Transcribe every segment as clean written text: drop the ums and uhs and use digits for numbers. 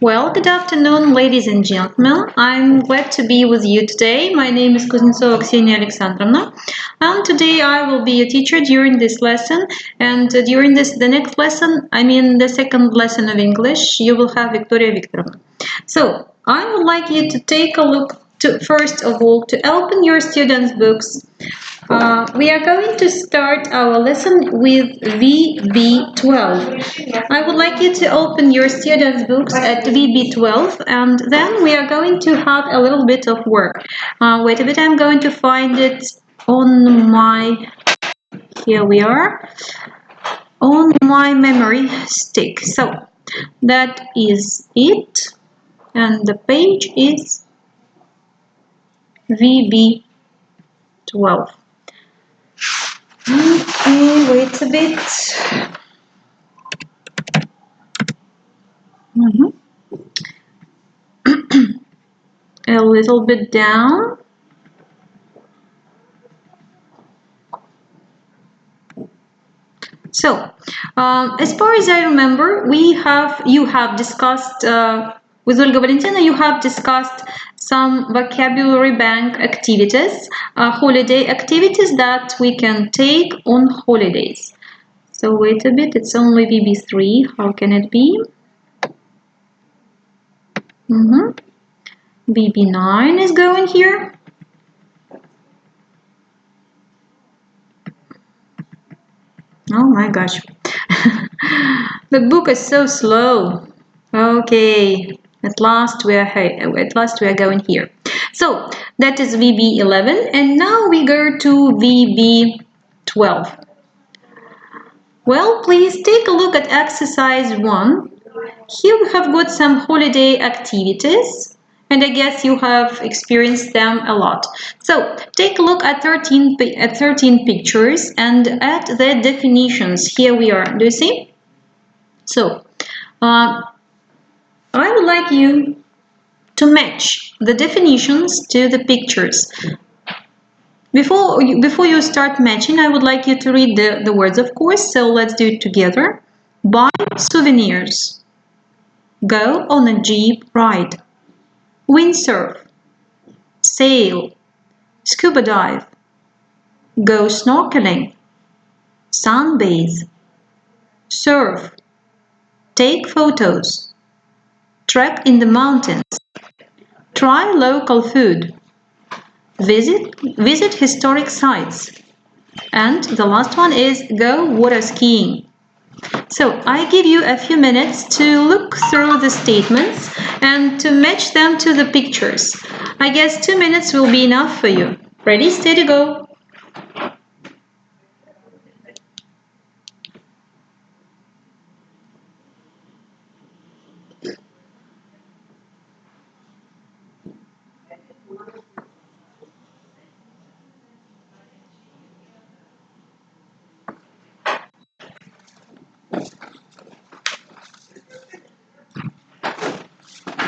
Well, good afternoon, ladies and gentlemen. I'm glad to be with you today. My name is Kuznetsova Ksenia Alexandrovna, and today I will be a teacher during this lesson. And during the next lesson, the second lesson of English, you will have Victoria Viktorovna. So I would like you to take a look first of all, to open your students' books. We are going to start our lesson with VB12. I would like you to open your students' books at VB12, and then we are going to have a little bit of work. Wait a bit, I'm going to find it on my, here we are, on my memory stick. So that is it, and the page is VB12. Okay, wait a bit. A little bit down. So, as far as I remember, you have discussed with Olga Valentina, you have discussed some vocabulary bank activities, holiday activities that we can take on holidays. So wait a bit, it's only VB3. How can it be? VB9 is going here. Oh my gosh. The book is so slow. Okay, at last we are going here. So that is VB11, and now we go to VB12. Well, please take a look at exercise 1. Here we have got some holiday activities, and I guess you have experienced them a lot. So take a look at 13 pictures and at the definitions. Here we are. Do you see? So I would like you to match the definitions to the pictures. Before you start matching, I would like you to read the words, of course. So let's do it together. Buy souvenirs. Go on a jeep ride. Windsurf. Sail. Scuba dive. Go snorkeling. Sunbathe. Surf. Take photos. Trek in the mountains. Try local food. Visit historic sites. And the last one is go water skiing. So I give you a few minutes to look through the statements and to match them to the pictures. I guess 2 minutes will be enough for you. Ready, steady, go.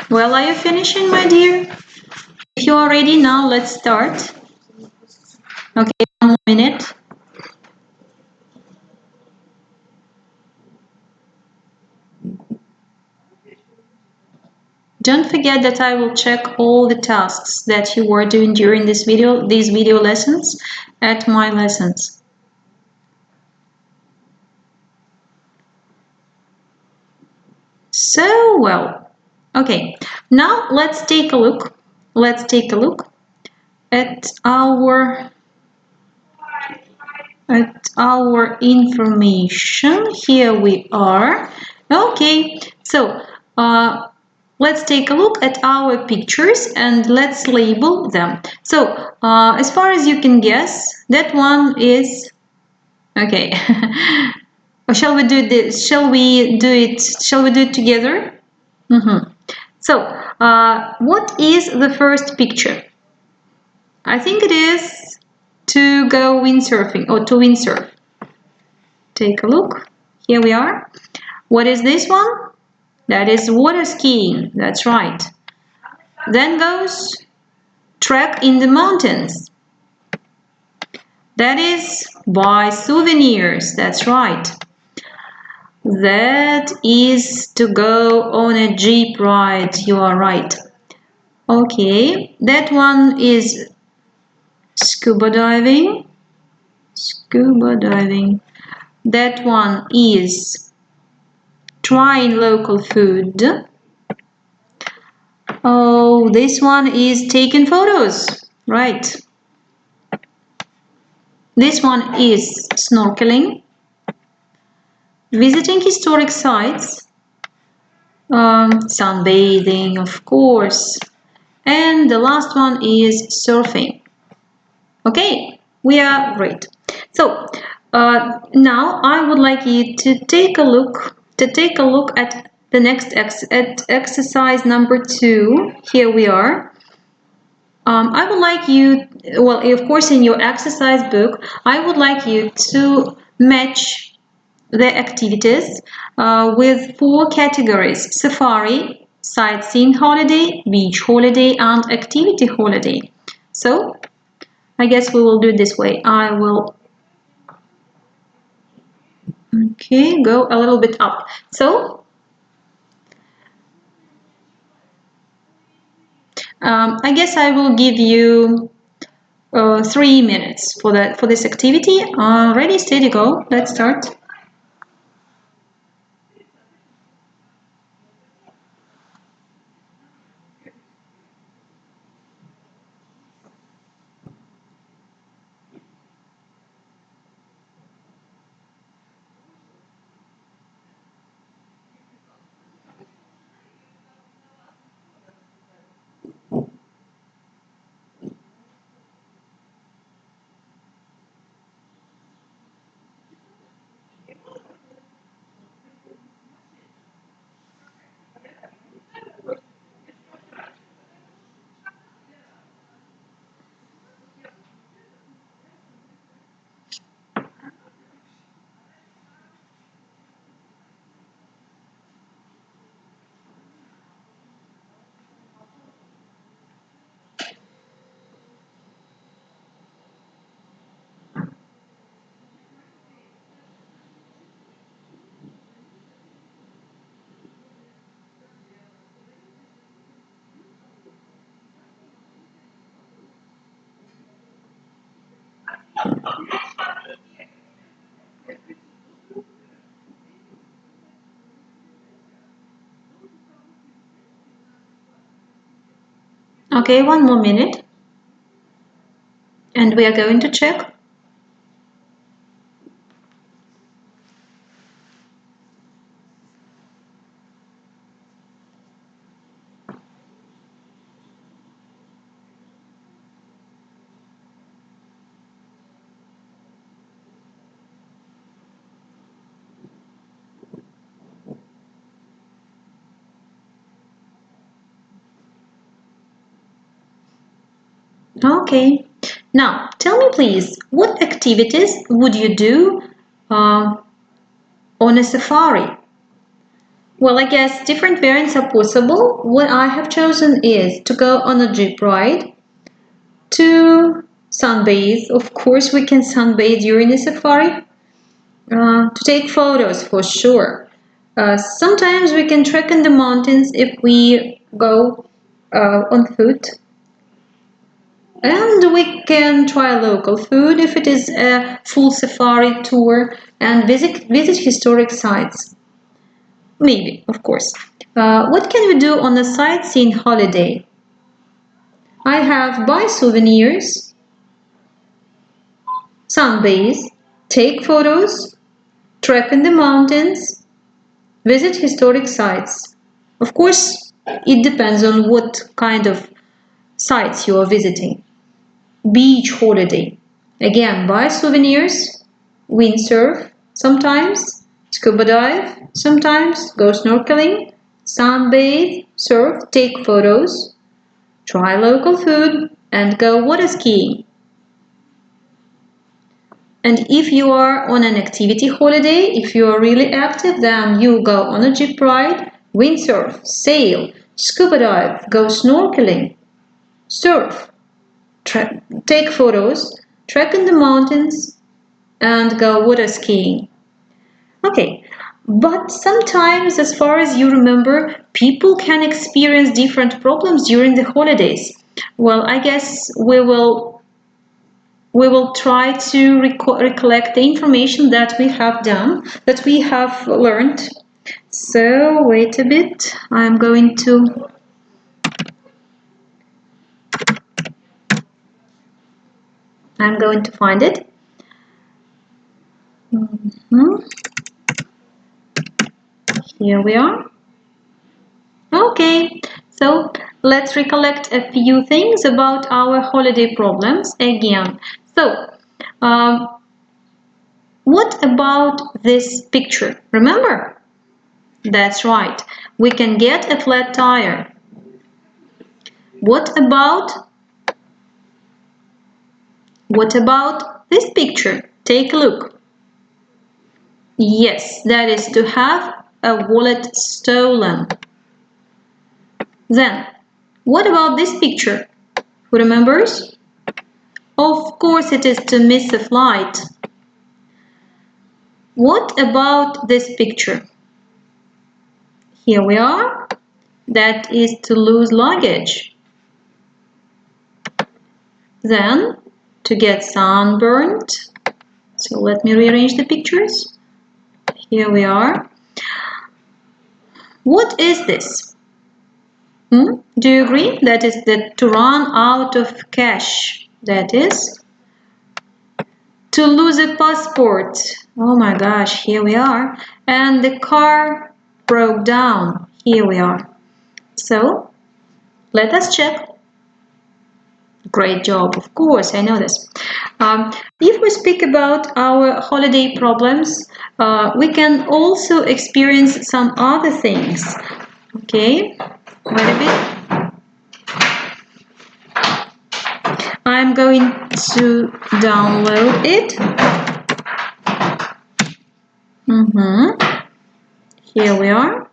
Well, are you finishing, my dear? If you are ready now, let's start. Okay, 1 more minute. Don't forget that I will check all the tasks that you were doing during these video lessons at my lessons. So well. Okay, now let's take a look. Let's take a look at our information. Here we are. Okay, so let's take a look at our pictures and let's label them. So as far as you can guess, that one is okay. Shall we do this? Shall we do it together? So what is the first picture? I think it is to go windsurfing or to windsurf. Take a look. Here we are. What is this one? That is water skiing. That's right. Then goes trek in the mountains. That is buy souvenirs. That's right. That is to go on a jeep ride. You are right. Okay, that one is scuba diving. Scuba diving. That one is trying local food. Oh, this one is taking photos. Right. This one is snorkeling, visiting historic sites, sunbathing, of course. And the last one is surfing. Okay, we are great. So now I would like you to take a look at the next exercise number 2. Here we are. I would like you, well, of course, in your exercise book, I would like you to match the activities with 4 categories: safari, sightseeing holiday, beach holiday, and activity holiday. So I guess we will do it this way. I will, okay, go a little bit up. So I guess I will give you 3 minutes for this activity. Ready, steady, go. Let's start. Okay, 1 more minute. And we are going to check. Okay. Now, tell me please, what activities would you do on a safari? Well, I guess different variants are possible. What I have chosen is to go on a jeep ride, to sunbathe. Of course, we can sunbathe during a safari. To take photos for sure. Sometimes we can trek in the mountains if we go on foot. And we can try local food if it is a full safari tour, and visit historic sites. Maybe, of course. What can we do on a sightseeing holiday? I have buy souvenirs, sunbathe, take photos, trek in the mountains, visit historic sites. Of course, it depends on what kind of sites you are visiting. Beach holiday. Again, buy souvenirs, windsurf sometimes, scuba dive sometimes, go snorkeling, sunbathe, surf, take photos, try local food, and go water skiing. And if you are on an activity holiday, if you are really active, then you go on a jeep ride, windsurf, sail, scuba dive, go snorkeling, surf, take photos, trek in the mountains, and go water skiing. Okay, But sometimes, as far as you remember, people can experience different problems during the holidays. Well, I guess we will try to recollect the information that we have done, that we have learned. So wait a bit, I'm going to find it. Here we are. Okay, so let's recollect a few things about our holiday problems again. So, what about this picture? Remember? That's right. We can get a flat tire. What about this picture? Take a look. Yes, that is to have a wallet stolen. Then, what about this picture? Who remembers? Of course it is to miss a flight. What about this picture? Here we are. That is to lose luggage. Then, to get sunburned. So let me rearrange the pictures. Here we are. What is this? Do you agree? That is to run out of cash. That is to lose a passport. Oh my gosh, here we are. And the car broke down. Here we are. So let us check. Great job, of course, I know this. If we speak about our holiday problems, we can also experience some other things. Okay, wait a bit. I'm going to download it. Here we are.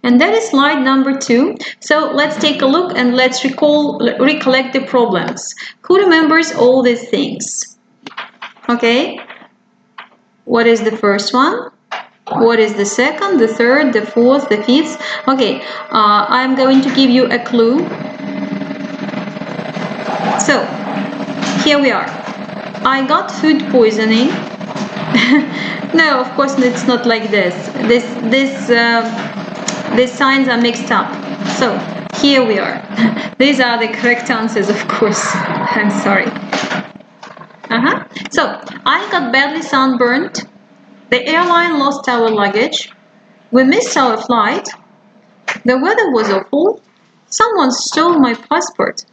And that is slide number 2. So let's take a look and let's recollect the problems. Who remembers all these things? Okay. What is the first one? What is the second, the third, the fourth, the fifth? Okay, I'm going to give you a clue. So, here we are. I got food poisoning. No, of course it's not like this. These signs are mixed up. So, here we are. These are the correct answers, of course. I'm sorry. So, I got badly sunburned. The airline lost our luggage. We missed our flight. The weather was awful. Someone stole my passport.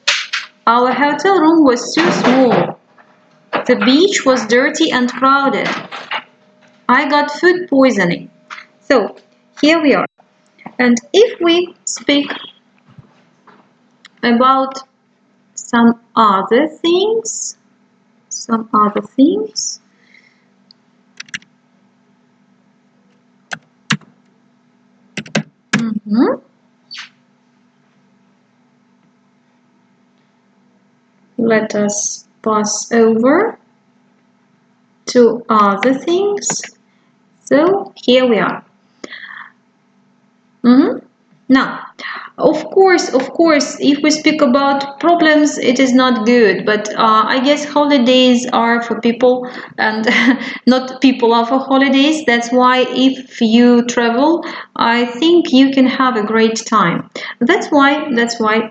Our hotel room was too small. The beach was dirty and crowded. I got food poisoning. So, here we are. And if we speak about some other things, let us pass over to other things. So here we are. Now, of course, if we speak about problems, it is not good. But I guess holidays are for people, and not people are for holidays. That's why if you travel, I think you can have a great time. That's why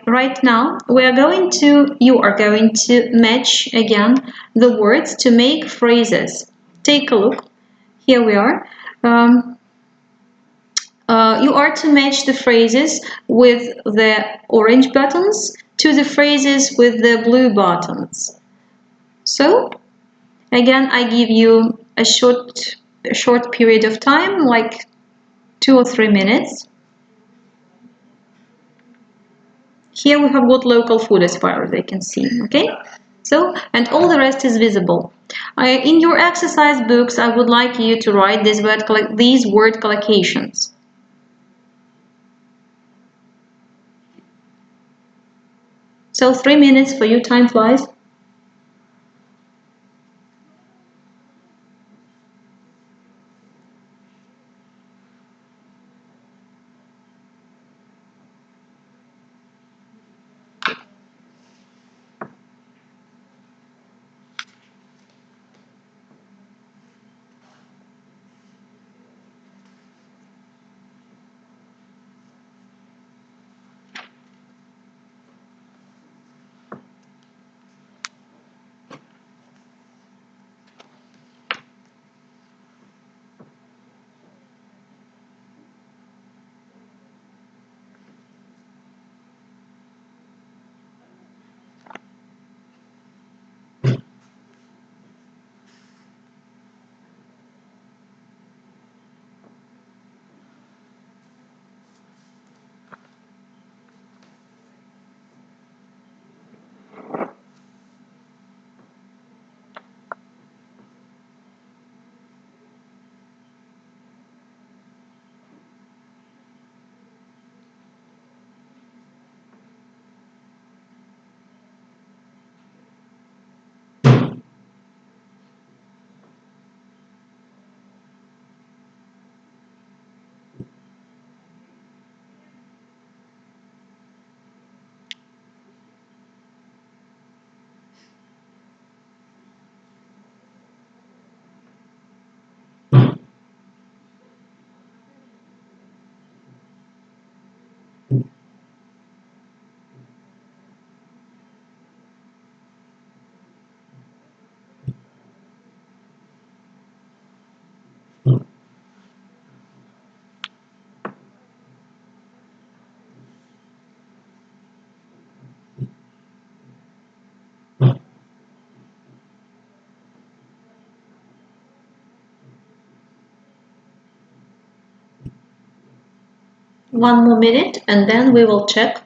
right now you are going to match again the words to make phrases. Take a look. Here we are. You are to match the phrases with the orange buttons to the phrases with the blue buttons. So, again, I give you a short period of time, like 2 or 3 minutes. Here we have got local food as far as I can see, okay? So, and all the rest is visible. In your exercise books, I would like you to write these word collocations. So 3 minutes for you, time flies. one more minute and then we will check.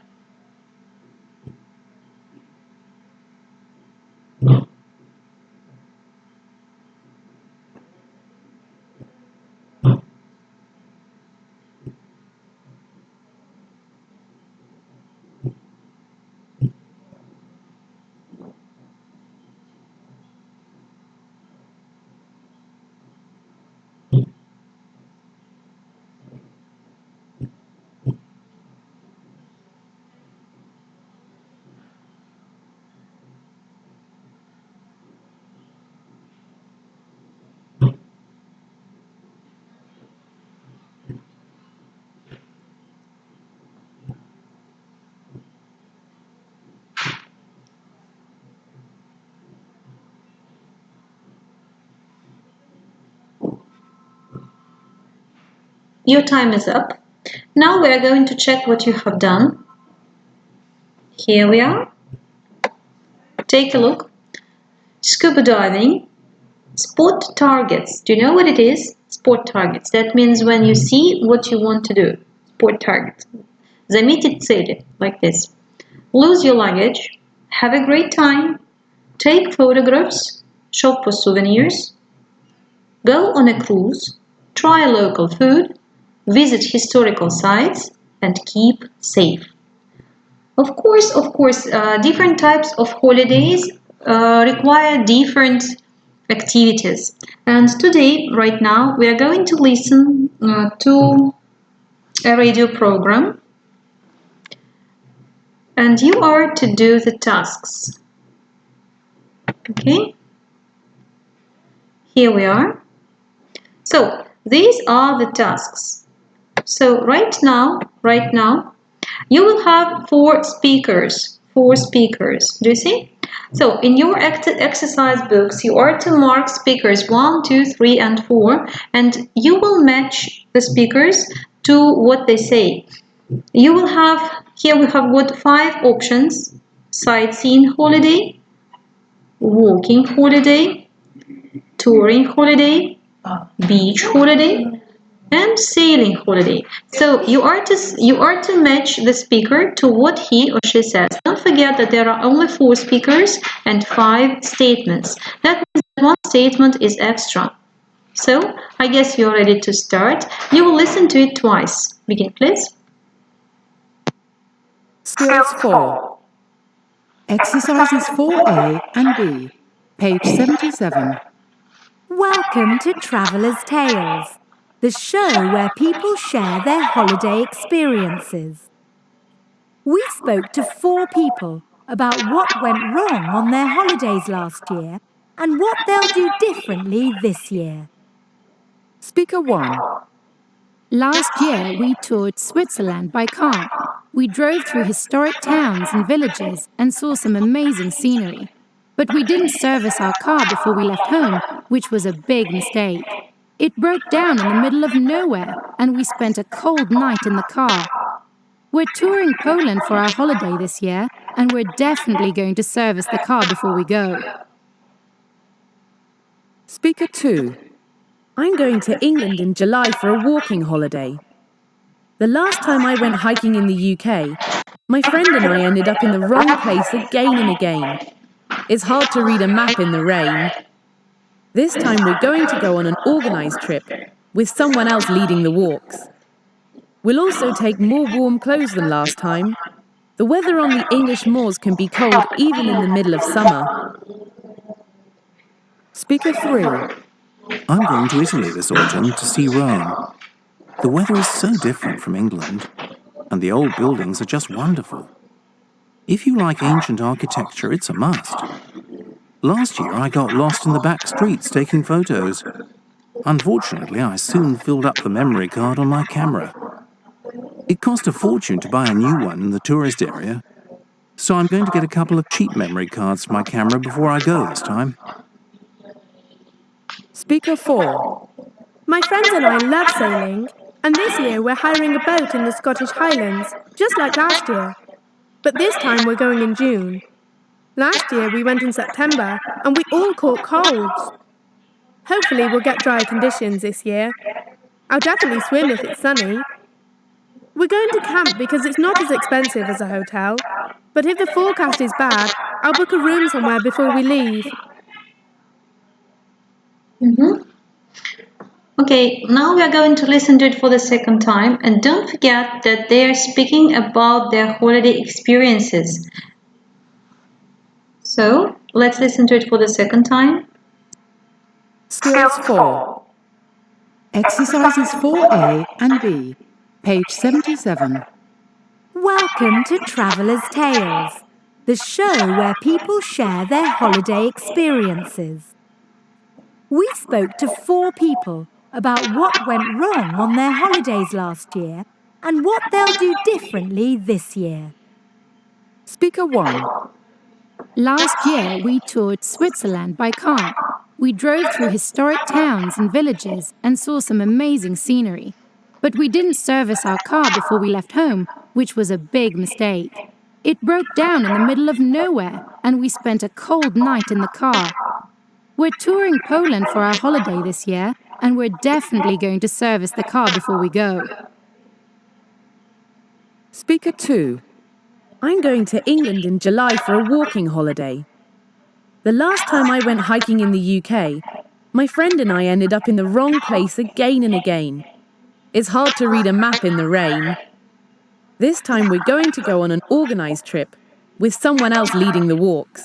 Your time is up. Now we are going to check what you have done. Here we are. Take a look. Scuba diving. Spot targets. Do you know what it is? Spot targets. That means when you see what you want to do. Spot targets. Заметить цели. Like this. Lose your luggage. Have a great time. Take photographs. Shop for souvenirs. Go on a cruise. Try local food. Visit historical sites and keep safe. Of course, different types of holidays require different activities. And today, right now, we are going to listen to a radio program. And you are to do the tasks. Okay? Here we are. So, these are the tasks. So right now, you will have four speakers. Do you see? So in your exercise books, you are to mark speakers 1, 2, 3, and 4, and you will match the speakers to what they say. You will have, here we have got 5 options: sightseeing holiday, walking holiday, touring holiday, beach holiday, and sailing holiday. So you are to match the speaker to what he or she says. Don't forget that there are only 4 speakers and 5 statements. That means that one statement is extra. So I guess you're ready to start. You will listen to it twice. Begin, please. Skills 4. Exercises 4A and B. Page 77. Welcome to Traveller's Tales, the show where people share their holiday experiences. We spoke to 4 people about what went wrong on their holidays last year and what they'll do differently this year. Speaker 1. Last year, we toured Switzerland by car. We drove through historic towns and villages and saw some amazing scenery. But we didn't service our car before we left home, which was a big mistake. It broke down in the middle of nowhere, and we spent a cold night in the car. We're touring Poland for our holiday this year, and we're definitely going to service the car before we go. Speaker 2. I'm going to England in July for a walking holiday. The last time I went hiking in the UK, my friend and I ended up in the wrong place again and again. It's hard to read a map in the rain. This time we're going to go on an organised trip, with someone else leading the walks. We'll also take more warm clothes than last time. The weather on the English moors can be cold even in the middle of summer. Speaker 3. I'm going to Italy this autumn to see Rome. The weather is so different from England, and the old buildings are just wonderful. If you like ancient architecture, it's a must. Last year I got lost in the back streets taking photos. Unfortunately, I soon filled up the memory card on my camera. It cost a fortune to buy a new one in the tourist area, so I'm going to get a couple of cheap memory cards for my camera before I go this time. Speaker 4. My friends and I love sailing, and this year we're hiring a boat in the Scottish Highlands, just like last year. But this time we're going in June. Last year we went in September, and we all caught colds. Hopefully we'll get dry conditions this year. I'll definitely swim if it's sunny. We're going to camp because it's not as expensive as a hotel. But if the forecast is bad, I'll book a room somewhere before we leave. Okay, now we are going to listen to it for the second time, and don't forget that they are speaking about their holiday experiences. So, let's listen to it for the second time. Skills 4. Exercises 4A and B, page 77. Welcome to Traveller's Tales, the show where people share their holiday experiences. We spoke to 4 people about what went wrong on their holidays last year and what they'll do differently this year. Speaker 1. Last year, we toured Switzerland by car. We drove through historic towns and villages and saw some amazing scenery. But we didn't service our car before we left home, which was a big mistake. It broke down in the middle of nowhere, and we spent a cold night in the car. We're touring Poland for our holiday this year, and we're definitely going to service the car before we go. Speaker 2. I'm going to England in July for a walking holiday. The last time I went hiking in the UK, my friend and I ended up in the wrong place again and again. It's hard to read a map in the rain. This time we're going to go on an organised trip, with someone else leading the walks.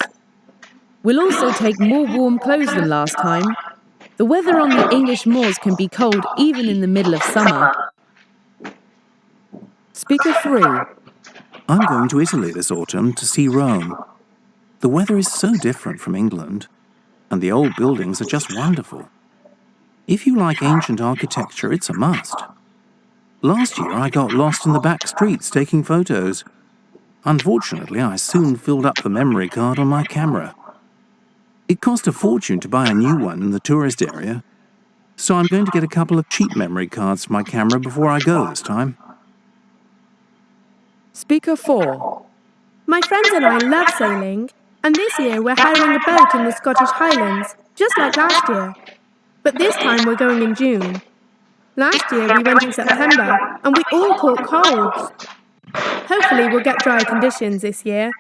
We'll also take more warm clothes than last time. The weather on the English moors can be cold even in the middle of summer. Speaker 3. I'm going to Italy this autumn to see Rome. The weather is so different from England, and the old buildings are just wonderful. If you like ancient architecture, it's a must. Last year I got lost in the back streets taking photos. Unfortunately, I soon filled up the memory card on my camera. It cost a fortune to buy a new one in the tourist area, so I'm going to get a couple of cheap memory cards for my camera before I go this time. Speaker 4. My friends and I love sailing, and this year we're hiring a boat in the Scottish Highlands, just like last year. But this time we're going in June. Last year we went in September, and we all caught colds. Hopefully we'll get dry conditions this year.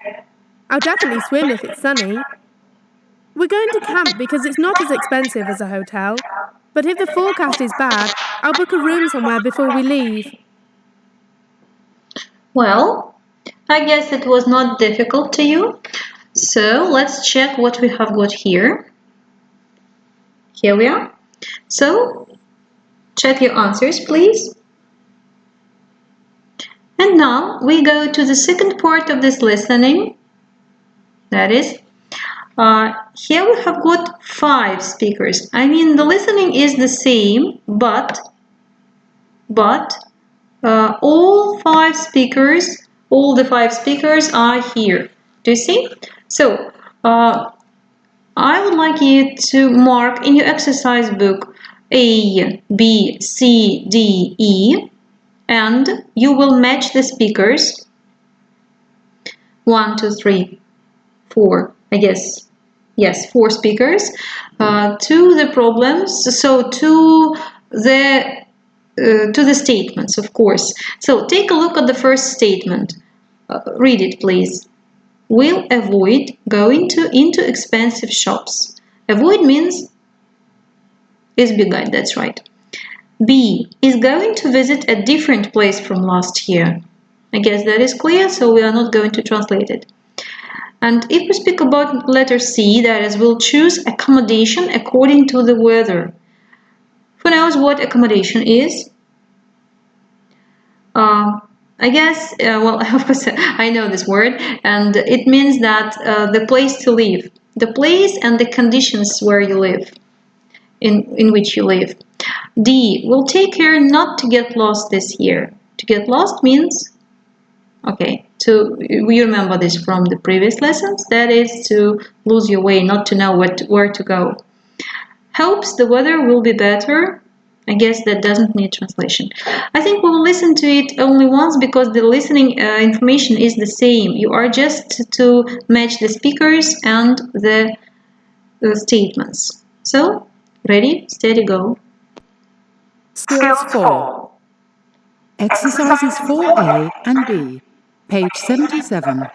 I'll definitely swim if it's sunny. We're going to camp because it's not as expensive as a hotel. But if the forecast is bad, I'll book a room somewhere before we leave. Well, I guess it was not difficult to you. So let's check what we have got here. Here we are. So check your answers, please. And now we go to the second part of this listening. That is, here we have got 5 speakers. I mean, the listening is the same, but all the 5 speakers are here. Do you see? So, I would like you to mark in your exercise book A, B, C, D, E, and you will match the speakers. 1, 2, 3, 4, I guess. Yes, 4 speakers to the problems, so to the statements, of course. So take a look at the first statement. Read it, please. Will avoid going into expensive shops. Avoid means is beguile, that's right. B is going to visit a different place from last year. I guess that is clear, so we are not going to translate it. And if we speak about letter C, that is, we'll choose accommodation according to the weather. Who knows what accommodation is? I guess, well, of course, I know this word, and it means that the place to live, the place and the conditions where you live, in which you live. D, we'll take care not to get lost this year. To get lost means, okay, we remember this from the previous lessons, that is to lose your way, not to know where to go. Hopes the weather will be better. I guess that doesn't need translation. I think we will listen to it only once because the listening information is the same. You are just to match the speakers and the statements. So, ready, steady, go. Skills 4. Exercises 4A and B, page 77.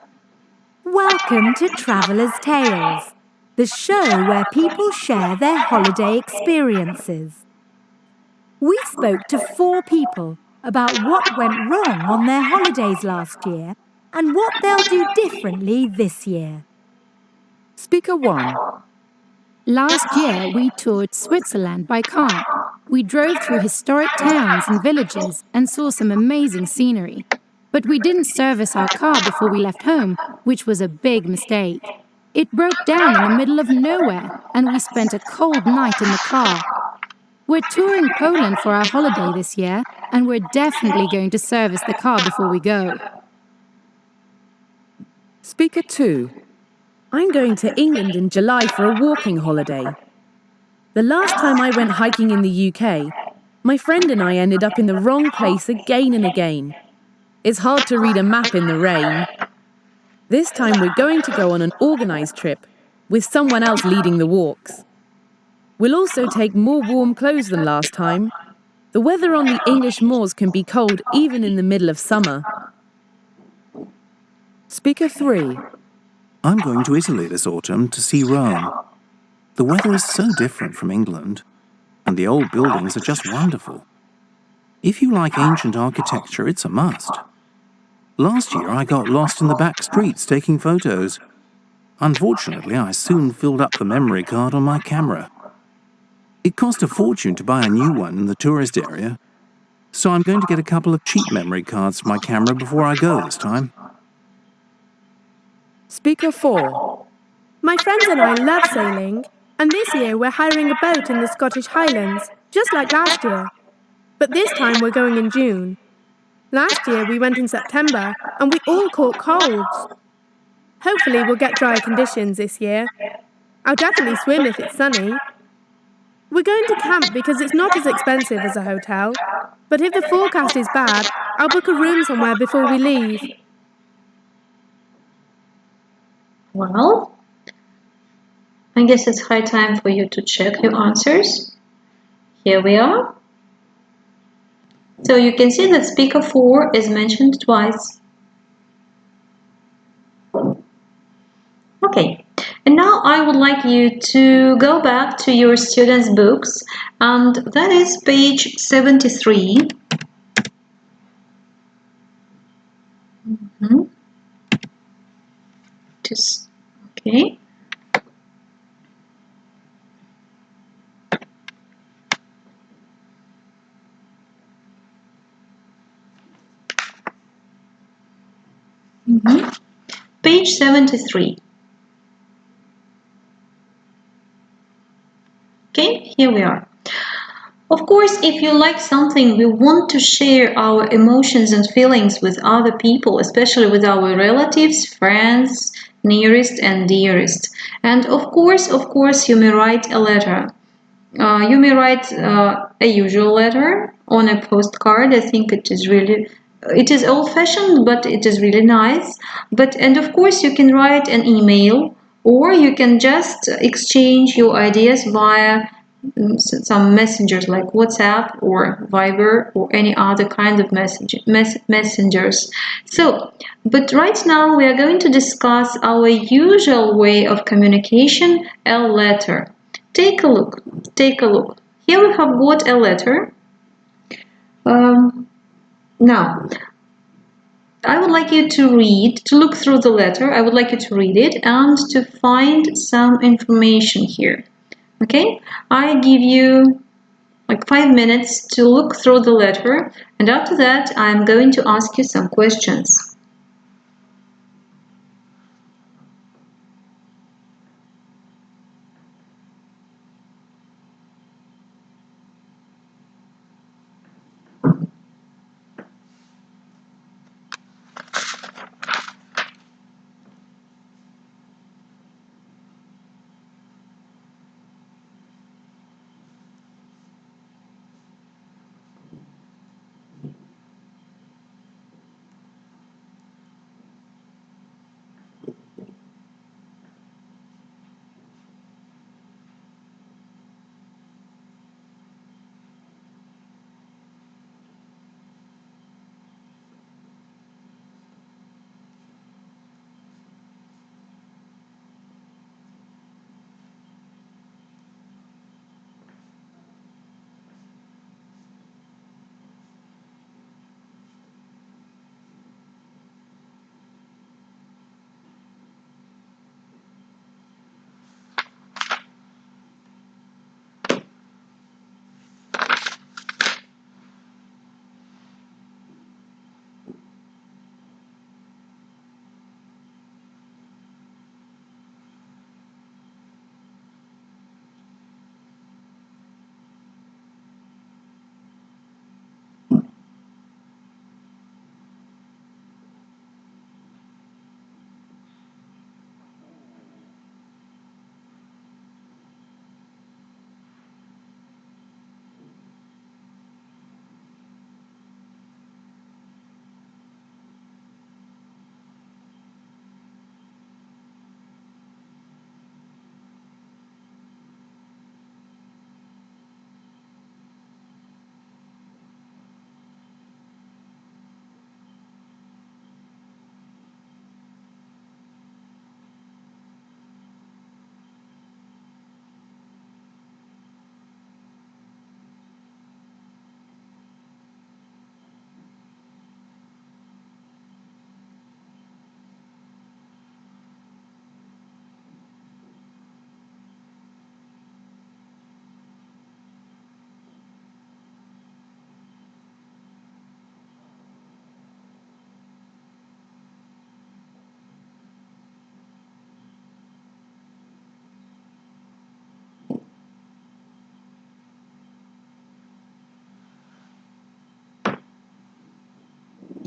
Welcome to Traveller's Tales, the show where people share their holiday experiences. We spoke to 4 people about what went wrong on their holidays last year and what they'll do differently this year. Speaker 1. Last year, we toured Switzerland by car. We drove through historic towns and villages and saw some amazing scenery. But we didn't service our car before we left home, which was a big mistake. It broke down in the middle of nowhere, and we spent a cold night in the car. We're touring Poland for our holiday this year, and we're definitely going to service the car before we go. Speaker 2. I'm going to England in July for a walking holiday. The last time I went hiking in the UK, my friend and I ended up in the wrong place again and again. It's hard to read a map in the rain. This time we're going to go on an organised trip, with someone else leading the walks. We'll also take more warm clothes than last time. The weather on the English moors can be cold even in the middle of summer. Speaker 3. I'm going to Italy this autumn to see Rome. The weather is so different from England, and the old buildings are just wonderful. If you like ancient architecture, it's a must. Last year I got lost in the back streets taking photos. Unfortunately, I soon filled up the memory card on my camera. It cost a fortune to buy a new one in the tourist area, so I'm going to get a couple of cheap memory cards for my camera before I go this time. Speaker 4. My friends and I love sailing, and this year we're hiring a boat in the Scottish Highlands, just like last year. But this time we're going in June. Last year we went in September, and we all caught colds. Hopefully we'll get dry conditions this year. I'll definitely swim if it's sunny. We're going to camp because it's not as expensive as a hotel, but if the forecast is bad, I'll book a room somewhere before we leave. Well, I guess it's high time for you to check your answers. Here we are. So you can see that speaker 4 is mentioned twice. Okay, and now I would like you to go back to your students' books, and that is page 73. Just okay. Page 73. Okay, here we are. Of course, if you like something, we want to share our emotions and feelings with other people, especially with our relatives, friends, nearest and dearest. And of course, you may write a letter. You may write a usual letter on a postcard. I think it is old-fashioned, but it is really nice. And of course, you can write an email, or you can just exchange your ideas via some messengers like WhatsApp or Viber or any other kind of messengers. But right now we are going to discuss our usual way of communication, a letter. Take a look. Here we have got a letter. Now, I would like you to look through the letter. I would like you to read it and to find some information here. Okay, I give you like 5 minutes to look through the letter, and after that I'm going to ask you some questions.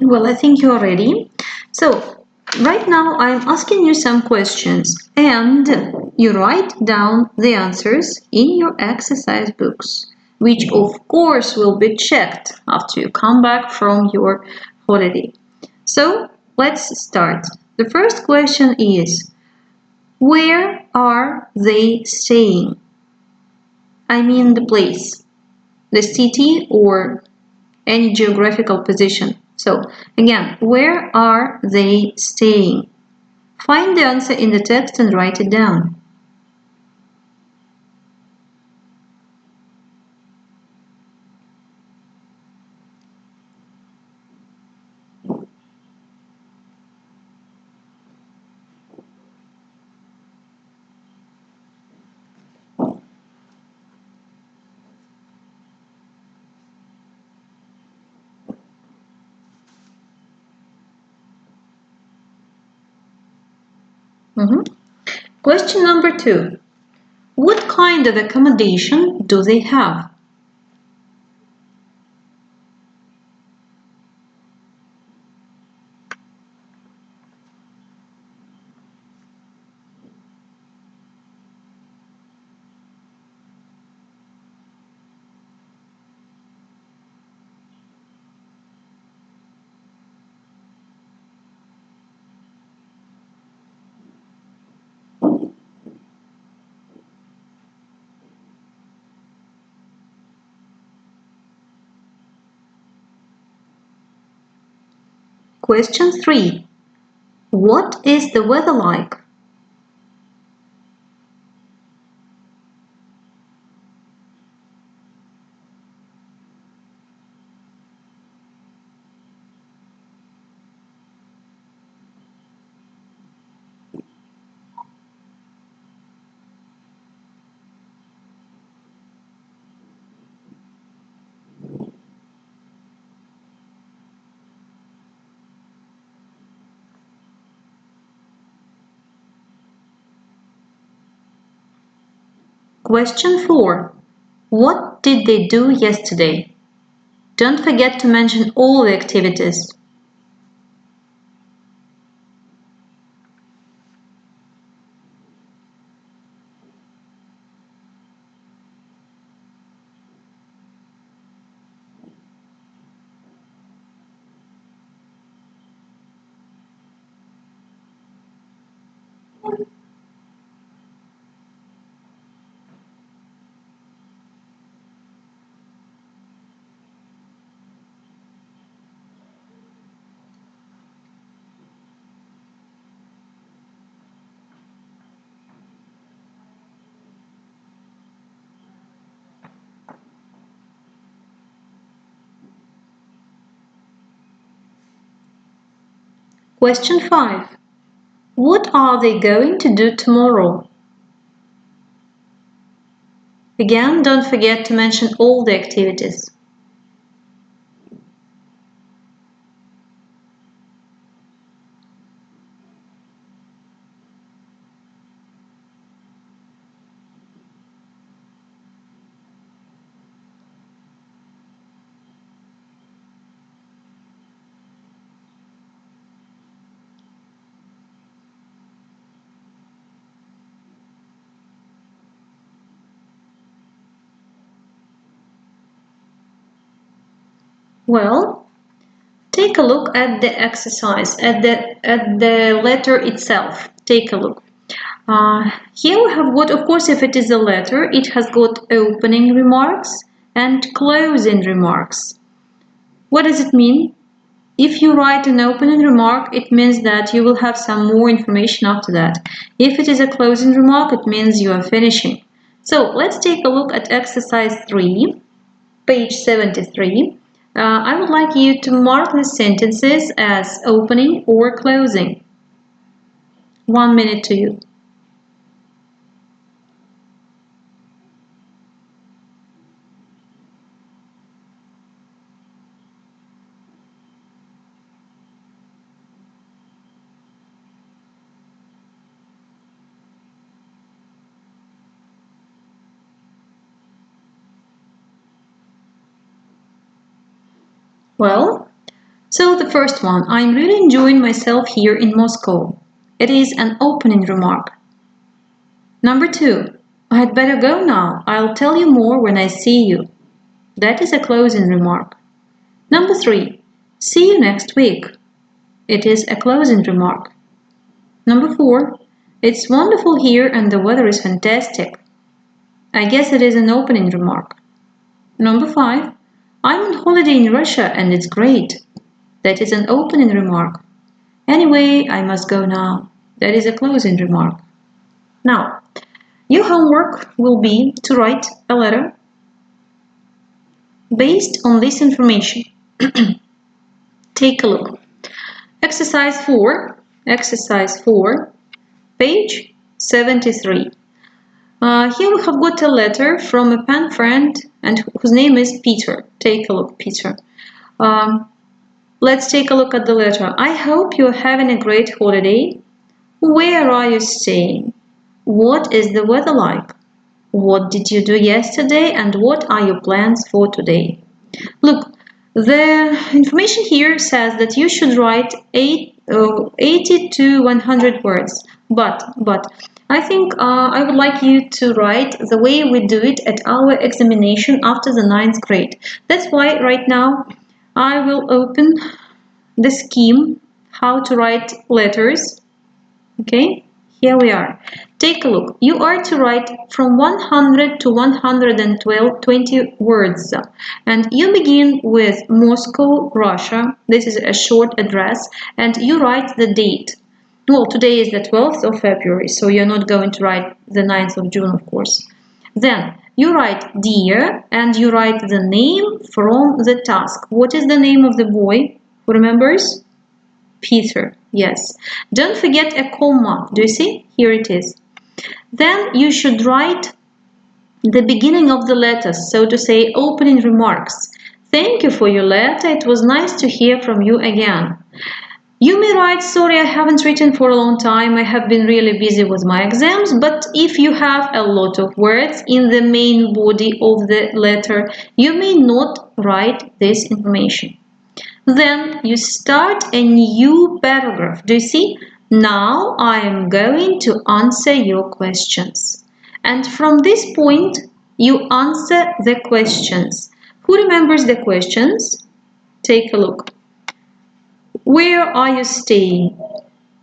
Well, I think you're ready. So, right now I'm asking you some questions and you write down the answers in your exercise books, which of course will be checked after you come back from your holiday. So, let's start. The first question is, where are they staying? I mean the place, the city, or any geographical position. So, again, where are they staying? Find the answer in the text and write it down. Question number 2. What kind of accommodation do they have? Question 3. What is the weather like? Question 4. What did they do yesterday? Don't forget to mention all the activities. Question 5. What are they going to do tomorrow? Again, don't forget to mention all the activities. Well, take a look at the exercise, at the letter itself. Take a look. Here we have got, of course, if it is a letter, it has got opening remarks and closing remarks. What does it mean? If you write an opening remark, it means that you will have some more information after that. If it is a closing remark, it means you are finishing. So let's take a look at exercise 3, page 73. I would like you to mark the sentences as opening or closing. 1 minute to you. Well, So the first one, I'm really enjoying myself here in Moscow. It is an opening remark. Number 2, I had better go now. I'll tell you more when I see you. That is a closing remark. Number 3, see you next week. It is a closing remark. Number 4, it's wonderful here and the weather is fantastic. I guess it is an opening remark. Number 5, I'm on holiday in Russia and it's great. That is an opening remark. Anyway, I must go now. That is a closing remark. Now, your homework will be to write a letter based on this information. Take a look. Exercise 4, page 73. Here we have got a letter from a pen friend and whose name is Peter. Take a look, Peter. Let's take a look at the letter. I hope you're having a great holiday. Where are you staying? What is the weather like? What did you do yesterday and what are your plans for today? Look, the information here says that you should write 80 to 100 words, but I think I would like you to write the way we do it at our examination after the 9th grade. That's why right now I will open the scheme how to write letters. Okay, here we are. Take a look. You are to write from 100 to 120 words. And you begin with Moscow, Russia. This is a short address. And you write the date. Well, today is the 12th of February, so you're not going to write the 9th of June, of course. Then you write dear and you write the name from the task. What is the name of the boy? Who remembers? Peter. Yes. Don't forget a comma. Do you see? Here it is. Then you should write the beginning of the letter, so to say, opening remarks. Thank you for your letter. It was nice to hear from you again. You may write, sorry, I haven't written for a long time. I have been really busy with my exams. But if you have a lot of words in the main body of the letter, you may not write this information. Then you start a new paragraph. Do you see? Now I am going to answer your questions. And from this point, you answer the questions. Who remembers the questions? Take a look. Where are you staying?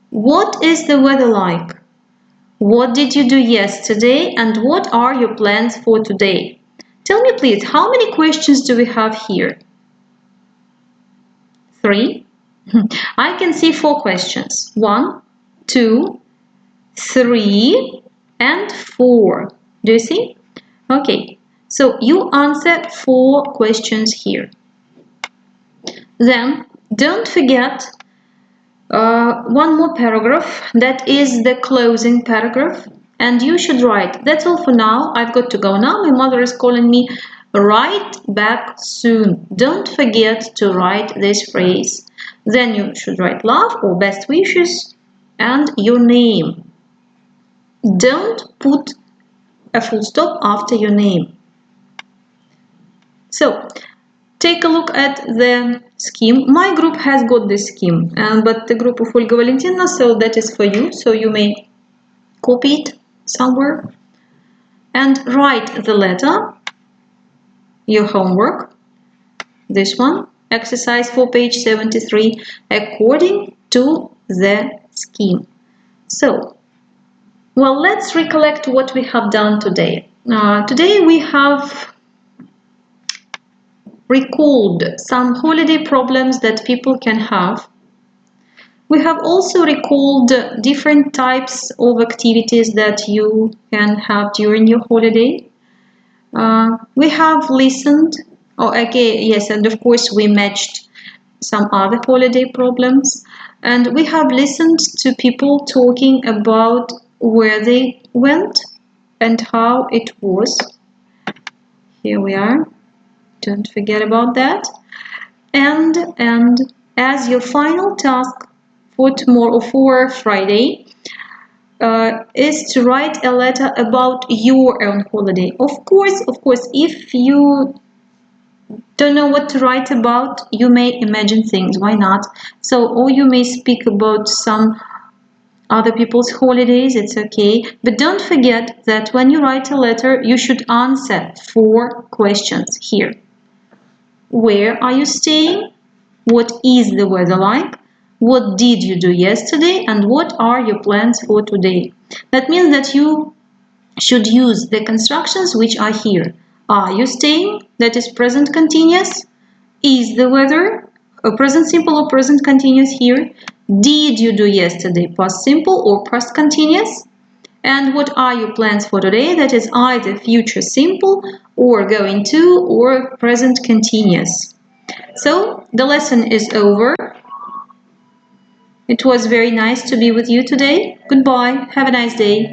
What is the weather like? What did you do yesterday? And what are your plans for today? Tell me please, how many questions do we have here? 3. I can see 4 questions. 1, 2, 3, and 4. Do you see? Okay, so you answer 4 questions here. Then don't forget one more paragraph, that is the closing paragraph, and you should write, that's all for now, I've got to go now, my mother is calling me, write back soon. Don't forget to write this phrase. Then you should write love or best wishes and your name. Don't put a full stop after your name. So take a look at the scheme. My group has got this scheme, but the group of Olga Valentina, so that is for you. So you may copy it somewhere and write the letter, your homework, this one, exercise 4, page 73, according to the scheme. So, well, let's recollect what we have done today. Today we have recalled some holiday problems that people can have. We have also recalled different types of activities that you can have during your holiday. We have listened, yes, and of course we matched some other holiday problems, and we have listened to people talking about where they went and how it was. Here we are. Don't forget about that. And as your final task for tomorrow, for Friday, is to write a letter about your own holiday. Of course, if you don't know what to write about, you may imagine things, why not? So, or you may speak about some other people's holidays, it's okay. But don't forget that when you write a letter, you should answer 4 questions here. Where are you staying? What is the weather like? What did you do yesterday? And what are your plans for today? That means that you should use the constructions which are here. Are you staying? That is present continuous. Is the weather? A present simple or present continuous here. Did you do yesterday? Past simple or past continuous. And what are your plans for today? That is either future simple or going to or present continuous. So the lesson is over. It was very nice to be with you today. Goodbye. Have a nice day.